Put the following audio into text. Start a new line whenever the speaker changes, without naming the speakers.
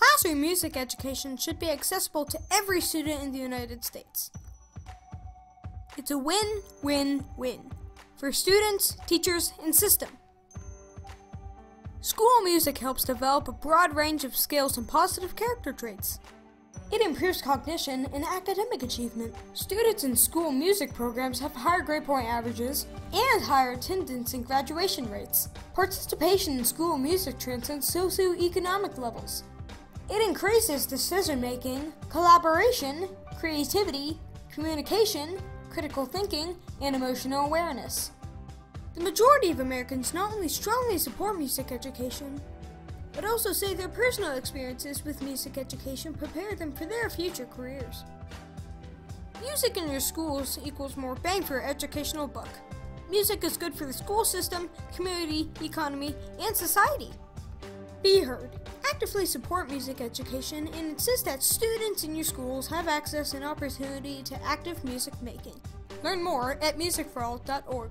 Classroom music education should be accessible to every student in the United States. It's a win-win-win for students, teachers, and system. School music helps develop a broad range of skills and positive character traits. It improves cognition and academic achievement. Students in school music programs have higher grade point averages and higher attendance and graduation rates. Participation in school music transcends socioeconomic levels. It increases decision-making, collaboration, creativity, communication, critical thinking, and emotional awareness. The majority of Americans not only strongly support music education, but also say their personal experiences with music education prepare them for their future careers. Music in your schools equals more bang for your educational buck. Music is good for the school system, community, economy, and society. Be heard. Actively support music education and insist that students in your schools have access and opportunity to active music making. Learn more at musicforall.org.